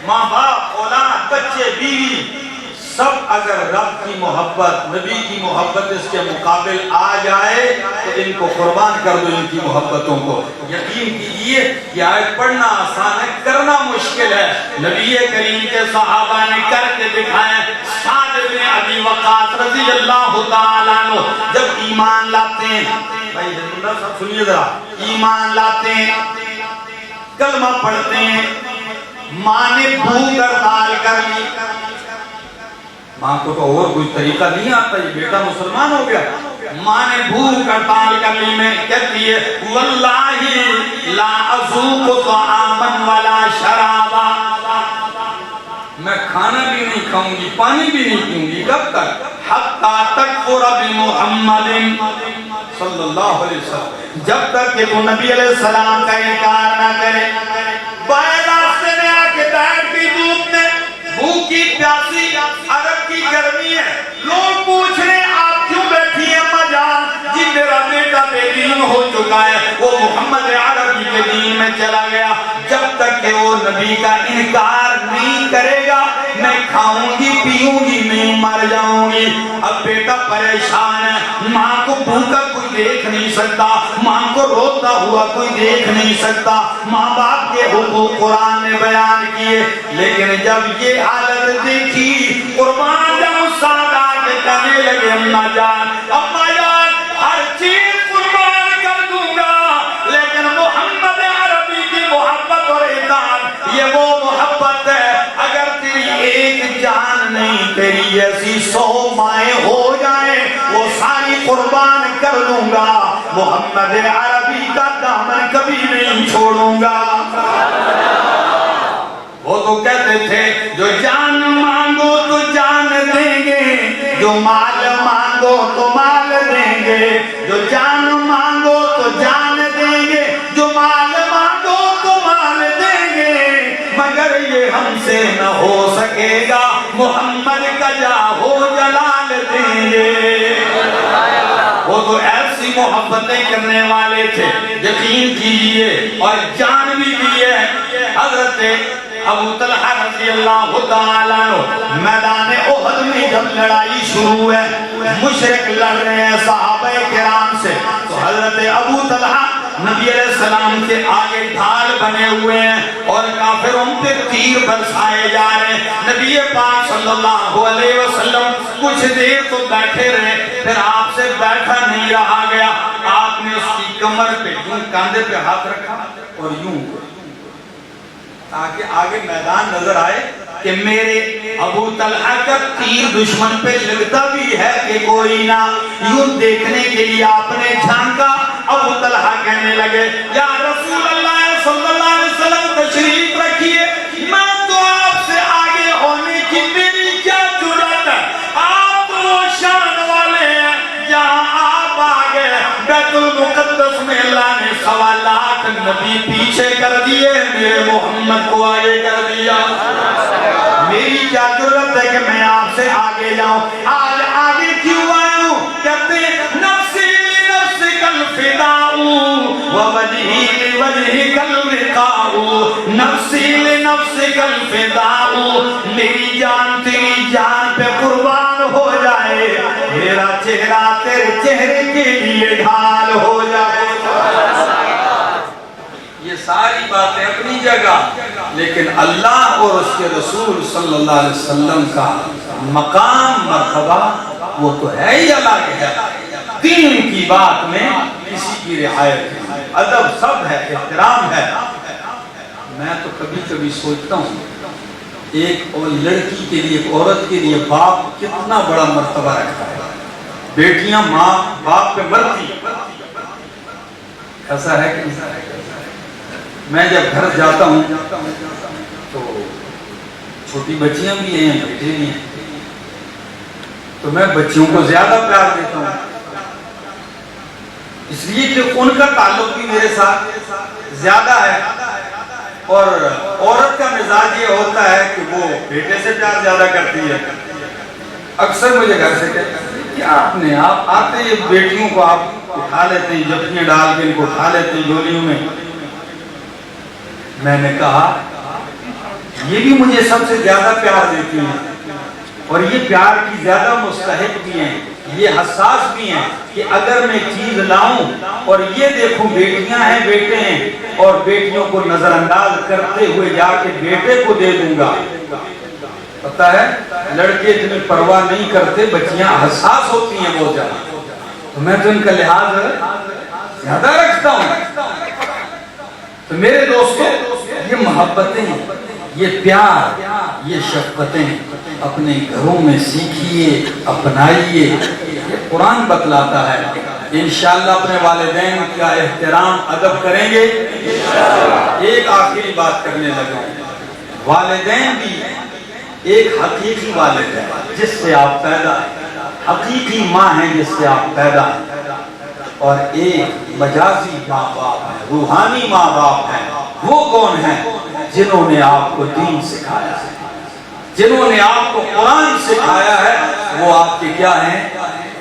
ماں باپ، اولاد، بچے، بیوی، سب اگر رب کی محبت، نبی کی محبت اس کے مقابل آ جائے تو ان کو قربان کر دو، ان کی محبتوں کو۔ یقین کیجئے کہ آیت پڑھنا آسان ہے، کرنا مشکل ہے۔ نبی کریم کے صحابہ نے کر کے دکھائے۔ سعد بن ابی وقاص رضی اللہ تعالیٰ عنہ جب ایمان لاتے ہیں، بھائی اللہ سب سنیے ذرا، ایمان لاتے ہیں، کلمہ پڑھتے ہیں، ماں نے بھوک ہڑتال کر لی، ماں کو تو اور کوئی طریقہ نہیں آتا، یہ بیٹا مسلمان ہو گیا، ماں نے بھوک ہڑتال کر لی، میں کہتی ہے واللہ لا اذوق طعاما ولا شرابا، میں کھانا بھی نہیں کھاؤں گی، پانی بھی نہیں پیوں گی، کب تک؟ حتی تکفر بمحمد صلی اللہ علیہ وسلم، جب تک کہ وہ نبی علیہ السلام کا انکار نہ کرے۔ بائیں راستے میں آ کے بیٹھ گئی دھوپ میں، بھوکی پیاسی، عرب کی گرمی ہے، لوگ پوچھ رہے آپ کیوں بیٹھی ہیں اماں جان؟ جی میرا بیٹا بے دین ہو چکا ہے، وہ محمد عربی کے دین میں چلا گیا، جب تک کہ وہ نبی کا انکار نہیں کرے گا میں کھاؤں گی پیوں گی نہیں، مر جاؤں گی۔ اب بیٹا پریشان ہے، ماں کو بھوکا کوئی دیکھ نہیں سکتا، ماں کو روتا ہوا کوئی دیکھ نہیں سکتا، ماں باپ کے حقوق قرآن نے بیان کیے، لیکن جب یہ حالت دیکھی قربان جاؤں سادہ کے کہنے لگے اماں جان، اماں جان ہر چیز قربان کر دوں گا، لیکن محمد عربی کی محبت اور اطاعت یہ وہ محبت ہے، اگر تیری ایک جان نہیں تیری جیسی 100 مائیں ہو جائیں وہ ساری قربان کر دوں گا، محمد عربی کا دامن کبھی نہیں چھوڑوں گا۔ وہ تو کہتے تھے جو جان مانگو تو جان دیں گے، جو مال مانگو تو مال دیں گے، جو جان مانگو تو جان دیں گے، جو مال مانگو تو مال دیں گے، مگر یہ ہم سے نہ ہو سکے گا، محمد کا جاہو جلال دیں گے۔ وہ تو ایسی محبتیں کرنے والے تھے، یقین کیجئے، اور جان بھی دیے۔ حضرت ابو طلحہ رضی اللہ تعالیٰ عنہ میدان احد میں جب لڑائی شروع ہے، مشرک لڑ رہے ہیں صحابہ کرام سے، تو حضرت ابو طلحہ نبی علیہ السلام کے آگے ڈھال بنے ہوئے ہیں اور کافروں پہ تیر برسائے جا رہے ہیں۔ نبی پاک صلی اللہ علیہ وسلم کچھ دیر تو بیٹھے رہے، پھر آپ سے بیٹھا نہیں رہا گیا، آپ نے اس کی کمر پہ یوں کاندھے پہ ہاتھ رکھا اور یوں تاکہ آگے میدان نظر آئے کہ میرے ابو طلحہ کا تیر دشمن پہ لگتا بھی ہے کہ کوئی نہ، یوں دیکھنے کے لیے آپ نے جھانکا۔ ابو طلحہ کہنے لگے یا رسول اللہ صلی اللہ علیہ وسلم تشریف رکھیے، میں تو آپ سے آگے ہونے کی میری کیا جرات ہے، آپ تو وہ شان والے ہیں جہاں آپ آگے بیت المقدس میں اللہ نے 1.25 لاکھ نبی پیچھے کر دیے، میرے محمد کو آگے کر دیا، میری کیا ضرورت ہے کہ میں آپ سے آگے جاؤں؟ آج آگے کیوں آیا ہوں؟ کہتے ہیں نفسی لنفسک الفداء ووجہی لوجہک الوقاء، نفسی لنفسک الفداء، میری جان تیری جان پہ قربان ہو جائے، میرا چہرہ تیرے چہرے کے لیے ڈھال ہو جائے۔ یہ ساری باتیں اپنی جگہ، لیکن اللہ اور اس کے رسول صلی اللہ علیہ وسلم کا مقام مرتبہ وہ تو ہے ہی الگ ہے۔ دین کی بات میں کسی کی رعایت نہیں، ادب سب ہے، احترام ہے۔ میں تو کبھی کبھی سوچتا ہوں ایک اور لڑکی کے لیے، ایک عورت کے لیے باپ کتنا بڑا مرتبہ رکھتا ہے۔ بیٹیاں ماں باپ پہ مرتی، ایسا ہے کہ میں جب گھر جاتا ہوں تو چھوٹی بچیاں بھی ہیں، بیٹے بھی ہیں، تو میں بچیوں کو زیادہ پیار دیتا ہوں، اس لیے کہ ان کا تعلق بھی میرے ساتھ زیادہ ہے۔ اور عورت کا مزاج یہ ہوتا ہے کہ وہ بیٹے سے پیار زیادہ کرتی ہے۔ اکثر مجھے گھر سے کہتے ہیں کہ آپ آتے ہیں بیٹیوں کو آپ اٹھا لیتے ہیں، جپیاں ڈال کے ان کو اٹھا لیتے ہیں جولیوں میں۔ میں نے کہا یہ بھی مجھے سب سے زیادہ پیار دیتی ہیں، اور یہ پیار کی زیادہ مستحق بھی ہیں، یہ حساس بھی ہیں کہ اگر میں چیز لاؤں اور یہ دیکھوں بیٹیاں ہیں بیٹے ہیں اور بیٹیوں کو نظر انداز کرتے ہوئے جا کے بیٹے کو دے دوں گا۔ پتہ ہے لڑکے اتنی پرواہ نہیں کرتے، بچیاں حساس ہوتی ہیں بہت زیادہ، تو میں تو ان کا لحاظ زیادہ رکھتا ہوں۔ تو میرے دوستوں، یہ محبتیں، یہ پیار، یہ شفقتیں اپنے گھروں میں سیکھیے، اپنائیے۔ یہ قرآن بتلاتا ہے۔ انشاءاللہ اپنے والدین کا احترام ادب کریں گے۔ ایک آخری بات کرنے لگا، والدین بھی ایک حقیقی والد ہے جس سے آپ پیدا، حقیقی ماں ہے جس سے آپ پیدا، اور ایک مجازی ماں باپ ہے، روحانی ماں باپ ہے۔ وہ کون ہیں؟ جنہوں نے آپ کو دین سکھایا ہے، جنہوں نے آپ کو قرآن سکھایا ہے، وہ آپ کے کیا ہیں؟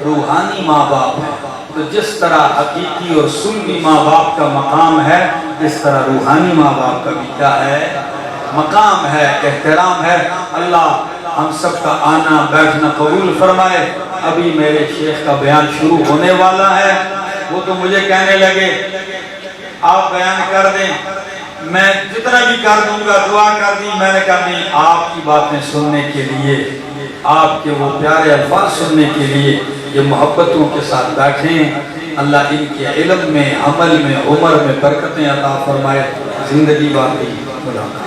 روحانی ماں باپ ہیں۔ تو جس طرح حقیقی اور سنی ماں باپ کا مقام ہے، اس طرح روحانی ماں باپ کا بھی کیا ہے؟ مقام ہے، احترام ہے۔ اللہ ہم سب کا آنا بیٹھنا قبول فرمائے۔ ابھی میرے شیخ کا بیان شروع ہونے والا ہے، وہ تو مجھے کہنے لگے آپ بیان کر دیں، میں جتنا بھی کر دوں گا، دعا کر دی۔ میں نے کہا نہیں، آپ کی باتیں سننے کے لیے، آپ کے وہ پیارے الفاظ سننے کے لیے یہ محبتوں کے ساتھ بیٹھیں۔ اللہ ان کے علم میں، عمل میں، عمر میں برکتیں عطا فرمائے، زندگی باقی ملاقات۔